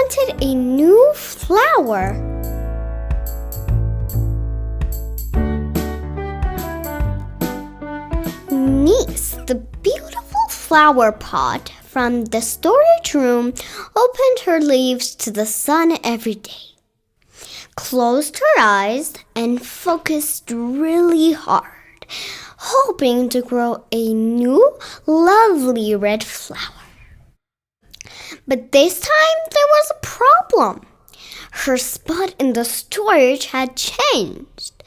wanted a new flower. Nis, the beautiful flower pot from the storage room, opened her leaves to the sun every day, closed her eyes, and focused really hard, hoping to grow a new, lovely red flower. But this time there was a problem. Her spot in the storage had changed,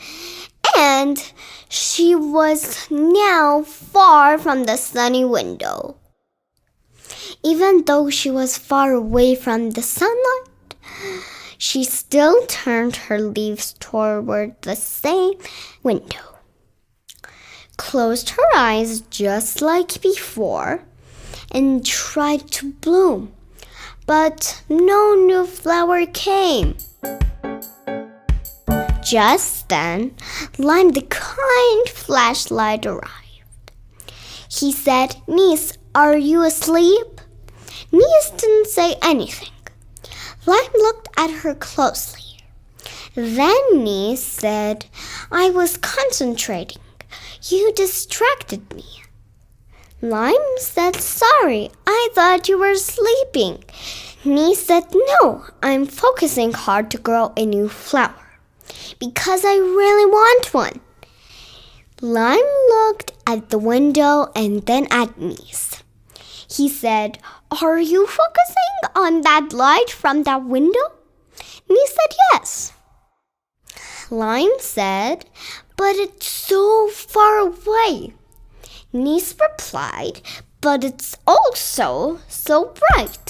and she was now far from the sunny window. Even though she was far away from the sunlight, she still turned her leaves toward the same window, closed her eyes just like before, and tried to bloom. But no new flower came. Just then, Lime, the kind flashlight, arrived. He said, "Nis, are you asleep?" Nis didn't say anything. Lime looked at her closely. Then Nis said, "I was concentrating. You distracted me." Lime said, "Sorry, I thought you were sleeping." Nis said, "No, I'm focusing hard to grow a new flower, because I really want one." Lime looked at the window and then at Nis. He said, "Are you focusing on that light from that window?" Nis said, "Yes." Lime said, "But it's so far away." Nis replied, "But it's also so bright."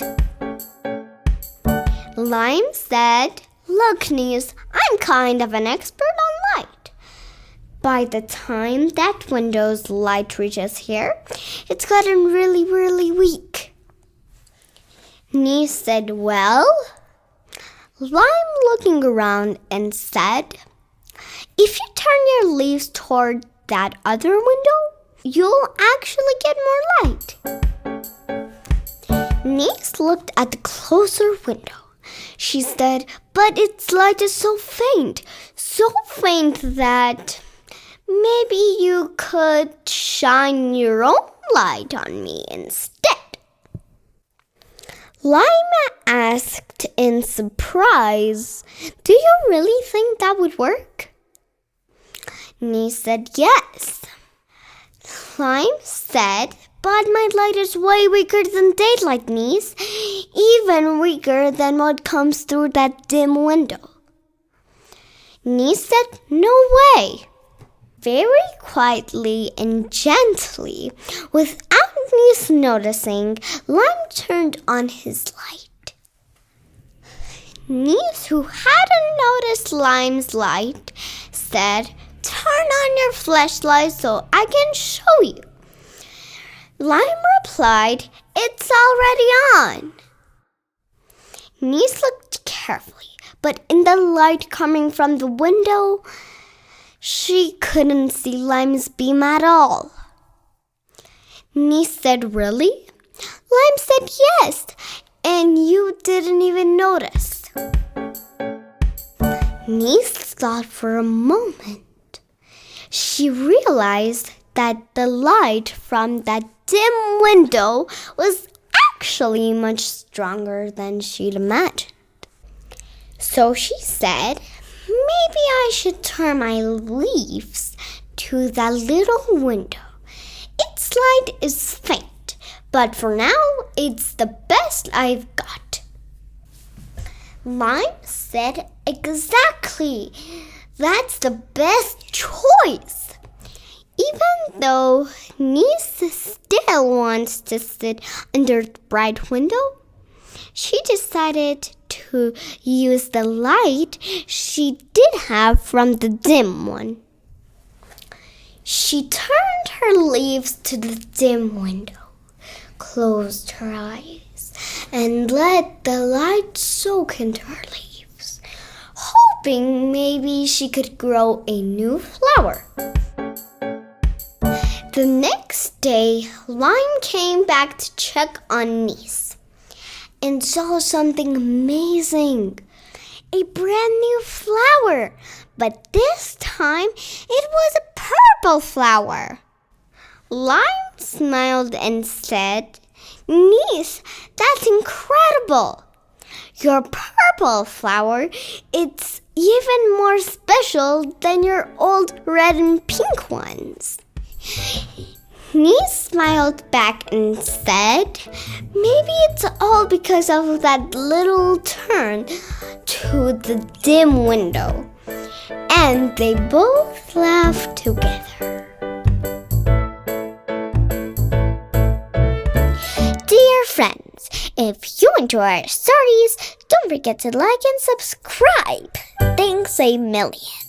Lime said, "Look, Nis, I'm kind of an expert on light. By the time that window's light reaches here, it's gotten really, really weak." Nis said, "Well?" Lime looking around and said, "If you turn your leaves toward that other window, you'll actually get more light." Nis looked at the closer window. She said, "But its light is so faint that maybe you could shine your own light on me instead." Lime asked in surprise, "Do you really think that would work?" Nis said, "Yes." Lime said, "But my light is way weaker than daylight, Nis, even weaker than what comes through that dim window." Nis said, "No way." Very quietly and gently, without Nis noticing, Lime turned on his light. Nis, who hadn't noticed Lime's light, said, "Turn on your flashlight so I can show you." Lime replied, "It's already on." Nis looked carefully, but in the light coming from the window, she couldn't see Lime's beam at all. Nis said, "Really?" Lime said, "Yes, and you didn't even notice." Nis thought for a moment. She realized that the light from that dim window was actually much stronger than she'd imagined. So she said, "Maybe I should turn my leaves to that little window. Its light is faint, but for now, it's the best I've got." Lime said, "Exactly. That's the best choice." Even though Nis still wants to sit under the bright window, she decided to use the light she did have from the dim one. She turned her leaves to the dim window, closed her eyes, and let the light soak into her leaves, hoping maybe she could grow a new flower. The next day, Lime came back to check on Nis. and saw something amazing. A brand new flower, but this time it was a purple flower. Lime smiled and said, "Nis, that's incredible. Your purple flower, it's even more special than your old red and pink ones." Nis smiled back and said, "Maybe it's all because of that little turn to the dim window." And they both laughed together. Dear friends, if you enjoy our stories, don't forget to like and subscribe. Thanks a million.